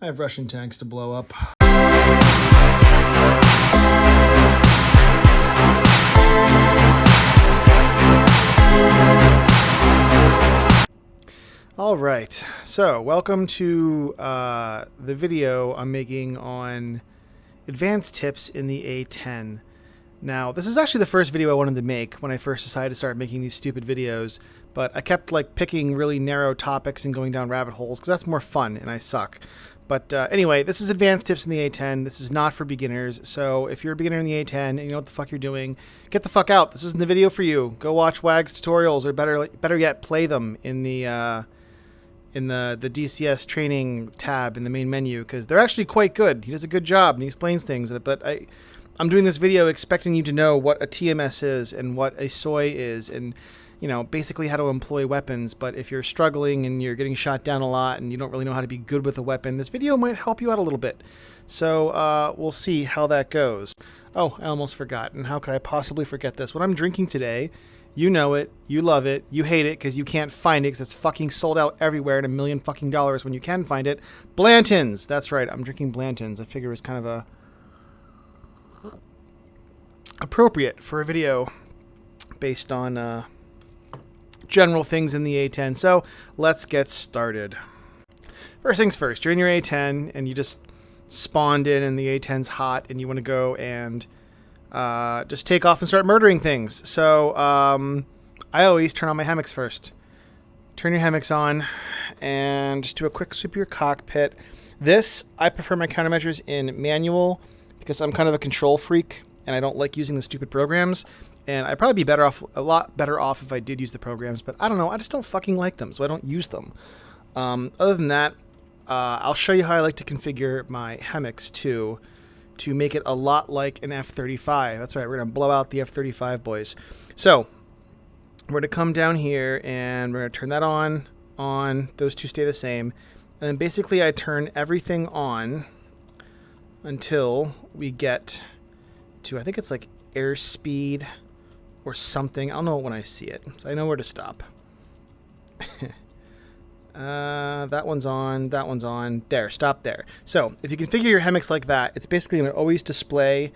I have Russian tanks to blow up. All right, so welcome to the video I'm making on advanced tips in the A-10. Now, this is actually the first video I wanted to make when I first decided to start making these stupid videos, but I kept picking really narrow topics and going down rabbit holes because that's more fun and I suck. But anyway, this is advanced tips in the A-10. This is not for beginners, so if you're a beginner in the A-10 and you know what the fuck you're doing, get the fuck out. This isn't the video for you. Go watch WAG's tutorials, or better yet, play them in the DCS training tab in the main menu, because they're actually quite good. He does a good job and he explains things, but I'm doing this video expecting you to know what a TMS is and what a soy is and, you know, basically how to employ weapons. But if you're struggling and you're getting shot down a lot and you don't really know how to be good with a weapon, this video might help you out a little bit. So we'll see how that goes. Oh, I almost forgot. And how could I possibly forget this? What I'm drinking today, you know it, you love it, you hate it because you can't find it because it's fucking sold out everywhere and $1 million fucking when you can find it. Blanton's! That's right, I'm drinking Blanton's. I figure it's kind of appropriate for a video based on general things in the A-10. So let's get started. First things first, you're in your A-10 and you just spawned in and the A-10's hot and you want to go and just take off and start murdering things. So I always turn on my hammocks first. Turn your hammocks on and just do a quick sweep of your cockpit. I prefer my countermeasures in manual because I'm kind of a control freak and I don't like using the stupid programs. And I'd probably be a lot better off if I did use the programs, but I don't know, I just don't fucking like them, so I don't use them. Other than that, I'll show you how I like to configure my hammocks too, to make it a lot like an F-35. That's right, we're going to blow out the F-35, boys. So, we're going to come down here, and we're going to turn that on, those two stay the same, and then basically I turn everything on until we get to, I think it's like airspeed or something. I'll know it when I see it, so I know where to stop. That one's on. There, stop there. So, if you configure your hammocks like that, it's basically going to always display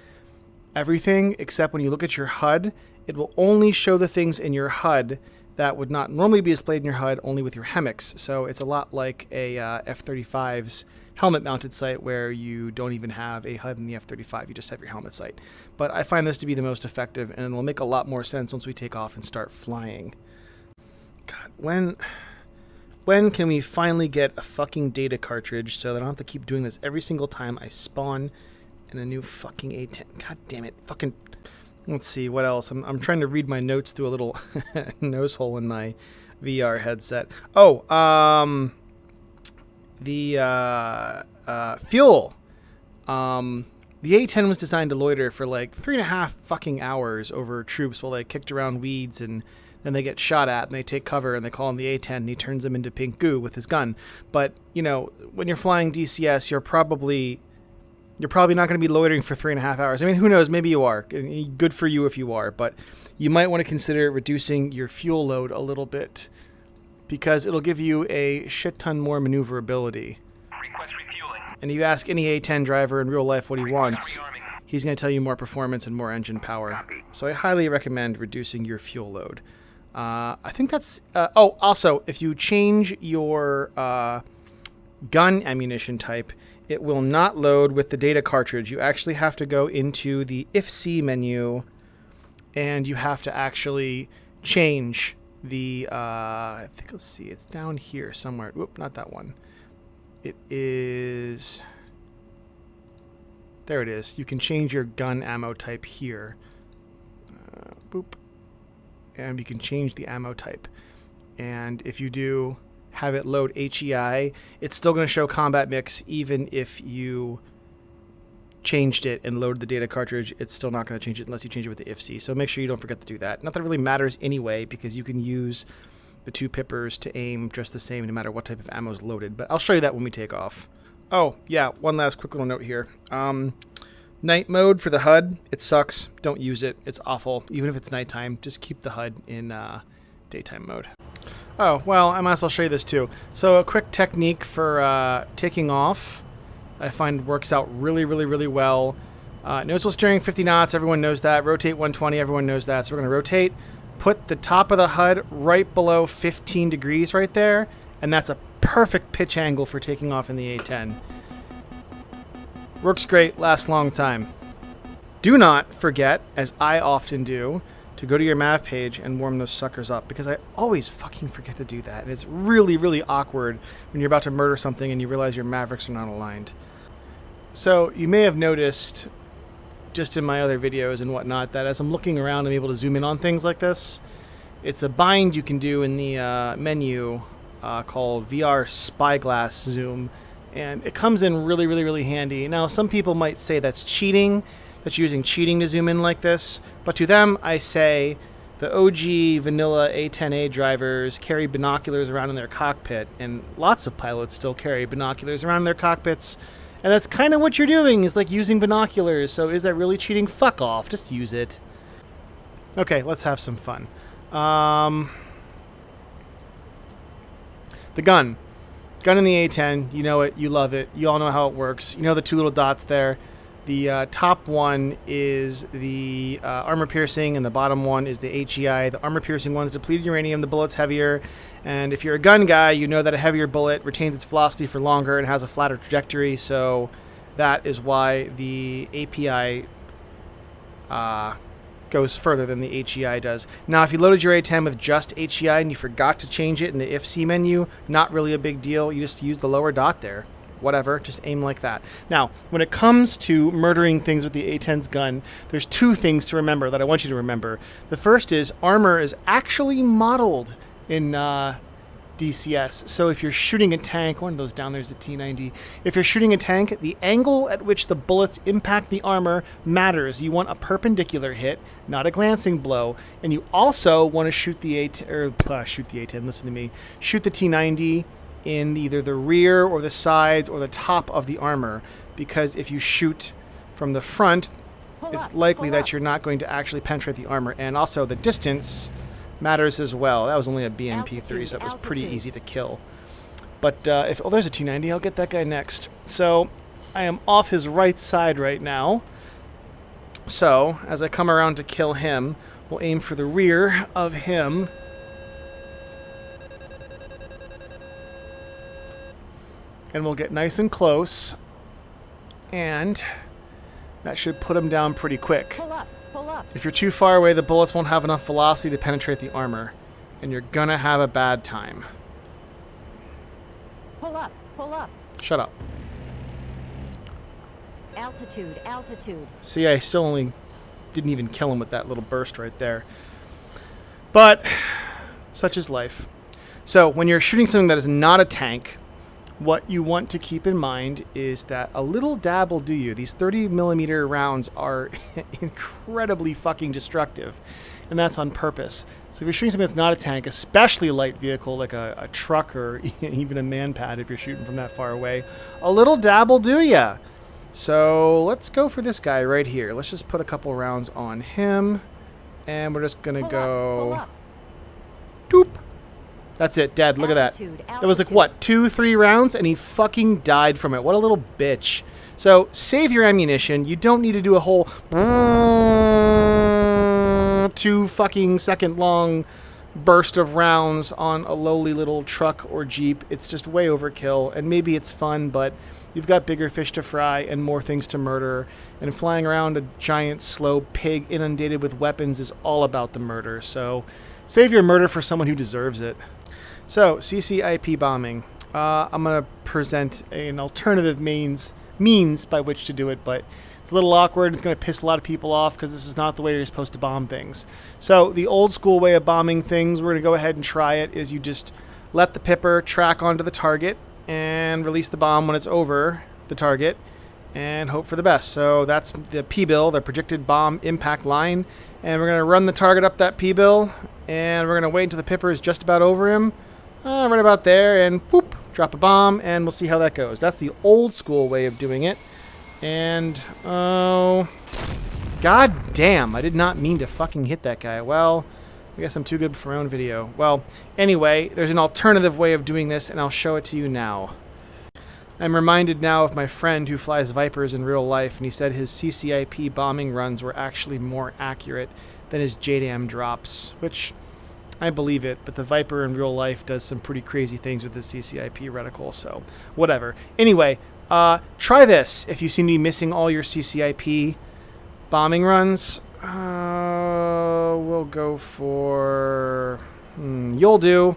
everything, except when you look at your HUD, it will only show the things in your HUD that would not normally be displayed in your HUD, only with your hammocks. So, it's a lot like a F-35's helmet-mounted sight where you don't even have a HUD in the F-35, you just have your helmet sight. But I find this to be the most effective, and it'll make a lot more sense once we take off and start flying. God, when can we finally get a fucking data cartridge so that I don't have to keep doing this every single time I spawn in a new fucking A-10? God damn it. Fucking... Let's see, what else? I'm trying to read my notes through a little nose hole in my VR headset. Oh, the fuel. The A-10 was designed to loiter for like 3.5 fucking hours over troops while they kicked around weeds, and then they get shot at and they take cover and they call him the A-10 and he turns them into pink goo with his gun. But, you know, when you're flying DCS, you're probably not going to be loitering for 3.5 hours. I mean, who knows? Maybe you are. Good for you if you are. But you might want to consider reducing your fuel load a little bit, because it'll give you a shit ton more maneuverability. Request refueling. And you ask any A-10 driver in real life what he wants, he's going to tell you more performance and more engine power. Copy. So I highly recommend reducing your fuel load. I think that's... oh, also, if you change your gun ammunition type, it will not load with the data cartridge. You actually have to go into the IFC menu, and you have to actually change the, I think, let's see, it's down here somewhere. Whoop, not that one. It is, there it is. You can change your gun ammo type here. Boop. And you can change the ammo type. And if you do have it load HEI, it's still going to show combat mix even if you changed it and loaded the data cartridge. It's still not going to change it unless you change it with the IFC. So make sure you don't forget to do that. Not that it really matters anyway, because you can use the two pippers to aim just the same no matter what type of ammo is loaded. But I'll show you that when we take off. Oh, yeah, one last quick little note here. Night mode for the HUD, it sucks. Don't use it. It's awful. Even if it's nighttime, just keep the HUD in daytime mode. Oh, well, I might as well show you this too. So a quick technique for taking off I find works out really, really, really well. Noticeable steering, 50 knots, everyone knows that. Rotate 120, everyone knows that. So we're going to rotate, put the top of the HUD right below 15 degrees right there, and that's a perfect pitch angle for taking off in the A-10. Works great, lasts a long time. Do not forget, as I often do, to go to your Mav page and warm those suckers up, because I always fucking forget to do that. And it's really, really awkward when you're about to murder something and you realize your Mavericks are not aligned. So you may have noticed, just in my other videos and whatnot, that as I'm looking around, I'm able to zoom in on things like this. It's a bind you can do in the menu called VR Spyglass Zoom, and it comes in really, really, really handy. Now, some people might say that's cheating, that you're using cheating to zoom in like this, but to them, I say the OG vanilla A-10A drivers carry binoculars around in their cockpit, and lots of pilots still carry binoculars around in their cockpits, and that's kind of what you're doing, is like using binoculars. So is that really cheating? Fuck off, just use it. Okay, let's have some fun. The gun in the A-10, you know it, you love it, you all know how it works. You know the two little dots there. The top one is the armor piercing, and the bottom one is the HEI. The armor piercing one is depleted uranium. The bullet's heavier, and if you're a gun guy, you know that a heavier bullet retains its velocity for longer and has a flatter trajectory. So that is why the API goes further than the HEI does. Now, if you loaded your A-10 with just HEI and you forgot to change it in the IFC menu, not really a big deal. You just use the lower dot there. Whatever, just aim like that. Now, when it comes to murdering things with the A-10's gun, there's two things to remember that I want you to remember. The first is armor is actually modeled in DCS. So if you're shooting a tank, one of those down there is the T-90. If you're shooting a tank, the angle at which the bullets impact the armor matters. You want a perpendicular hit, not a glancing blow. And you also want to shoot the A-10, listen to me, shoot the T-90 in either the rear or the sides or the top of the armor, because if you shoot from the front, it's likely that you're not going to actually penetrate the armor. And also the distance matters as well. That was only a BMP-3, so it was pretty easy to kill. But if there's a T-90, I'll get that guy next. So I am off his right side right now. So as I come around to kill him, we'll aim for the rear of him. And we'll get nice and close, and that should put him down pretty quick. Pull up. If you're too far away, the bullets won't have enough velocity to penetrate the armor, and you're gonna have a bad time. Pull up. Shut up. Altitude. See, I still only didn't even kill him with that little burst right there. But such is life. So when you're shooting something that is not a tank, what you want to keep in mind is that a little dab will do you. These 30mm rounds are incredibly fucking destructive, and that's on purpose. So if you're shooting something that's not a tank, especially a light vehicle like a truck or even a man-pad if you're shooting from that far away, a little dab will do ya. So let's go for this guy right here. Let's just put a couple rounds on him, and we're just gonna go doop. That's it, dead. Look at that. It was like, what, 2-3 rounds? And he fucking died from it. What a little bitch. So, save your ammunition. You don't need to do a whole 2 fucking second long burst of rounds on a lowly little truck or Jeep. It's just way overkill. And maybe it's fun, but you've got bigger fish to fry and more things to murder. And flying around a giant, slow pig inundated with weapons is all about the murder. So, save your murder for someone who deserves it. So, CCIP bombing. I'm going to present an alternative means by which to do it, but it's a little awkward. It's going to piss a lot of people off because this is not the way you're supposed to bomb things. So, the old school way of bombing things, we're going to go ahead and try it, is you just let the pipper track onto the target and release the bomb when it's over the target and hope for the best. So, that's the P-bill, the projected bomb impact line, and we're going to run the target up that P-bill, and we're going to wait until the pipper is just about over him. Right about there, and boop, drop a bomb, and we'll see how that goes. That's the old school way of doing it. And, oh, god damn, I did not mean to fucking hit that guy. Well, I guess I'm too good for my own video. Well, anyway, there's an alternative way of doing this, and I'll show it to you now. I'm reminded now of my friend who flies Vipers in real life, and he said his CCIP bombing runs were actually more accurate than his JDAM drops, which I believe it, but the Viper in real life does some pretty crazy things with the CCIP reticle, so whatever. Anyway, try this if you seem to be missing all your CCIP bombing runs. We'll go for... you'll do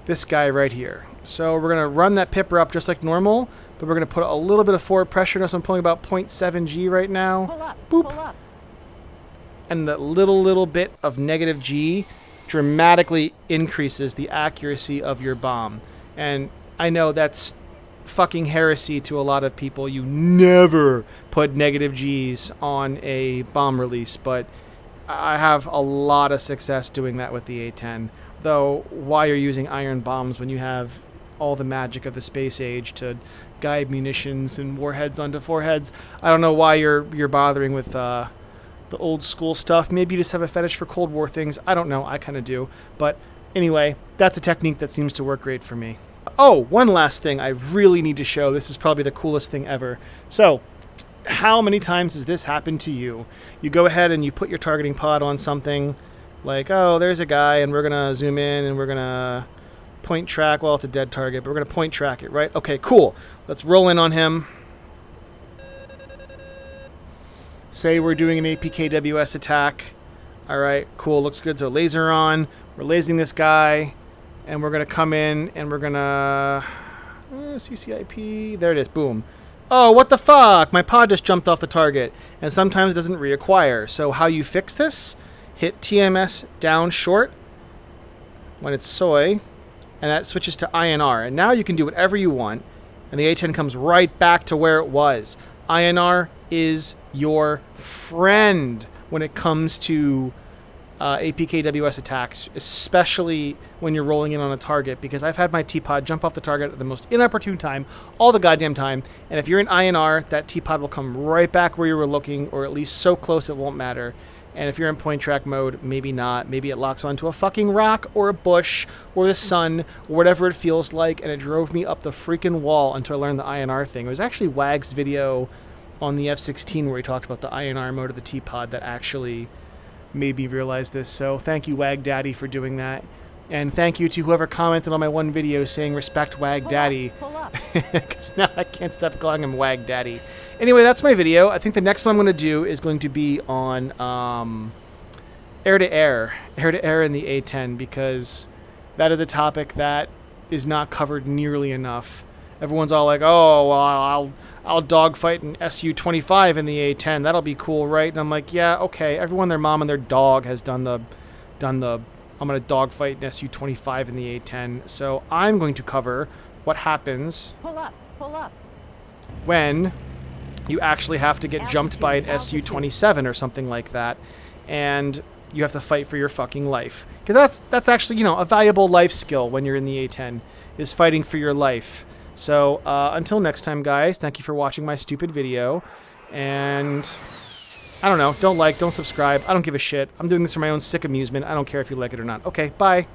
this guy right here. So we're going to run that pipper up just like normal, but we're going to put a little bit of forward pressure. Notice I'm pulling about 0.7 G right now. Pull up. Boop. Pull up. And that little bit of negative G dramatically increases the accuracy of your bomb. And I know that's fucking heresy to a lot of people. You never put negative G's on a bomb release, but I have a lot of success doing that with the A-10. Though, why you're using iron bombs when you have all the magic of the space age to guide munitions and warheads onto foreheads? I don't know why you're bothering with the old school stuff. Maybe you just have a fetish for Cold War things. I don't know. I kind of do. But anyway, that's a technique that seems to work great for me. Oh, one last thing I really need to show. This is probably the coolest thing ever. So, how many times has this happened to you? You go ahead and you put your targeting pod on something like, oh, there's a guy, and we're going to zoom in, and we're going to point track. Well, it's a dead target, but we're going to point track it, right? Okay, cool. Let's roll in on him. Say we're doing an APKWS attack. All right, cool. Looks good. So laser on. We're lasering this guy, and we're going to come in, and we're going to... CCIP. There it is. Boom. Oh, what the fuck? My pod just jumped off the target, and sometimes it doesn't reacquire. So how you fix this? Hit TMS down short when it's soy, and that switches to INR. And now you can do whatever you want, and the A-10 comes right back to where it was. INR is your friend when it comes to APKWS attacks, especially when you're rolling in on a target, because I've had my T-pod jump off the target at the most inopportune time, all the goddamn time, and if you're in INR, that T-pod will come right back where you were looking, or at least so close it won't matter. And if you're in point track mode, maybe not. Maybe it locks onto a fucking rock or a bush or the sun or whatever it feels like, and it drove me up the freaking wall until I learned the INR thing. It was actually Wag's video on the F-16 where he talked about the INR mode of the T-pod that actually made me realize this. So thank you, Wag Daddy, for doing that. And thank you to whoever commented on my one video saying respect Wag Daddy. Pull up. Because now I can't stop calling him Wag Daddy. Anyway, that's my video. I think the next one I'm going to do is going to be on air-to-air in the A-10, because that is a topic that is not covered nearly enough. Everyone's all like, oh, well, I'll dogfight an Su-25 in the A-10. That'll be cool, right? And I'm like, yeah, okay. Everyone, their mom and their dog has done the I'm going to dogfight an Su-25 in the A-10. So I'm going to cover what happens Pull up. Pull up. when you actually have to get jumped by an Su-27 or something like that, and you have to fight for your fucking life. Because that's actually, you know, a valuable life skill when you're in the A-10, is fighting for your life. So until next time, guys, thank you for watching my stupid video, and I don't know, don't subscribe, I don't give a shit. I'm doing this for my own sick amusement. I don't care if you like it or not. Okay, bye.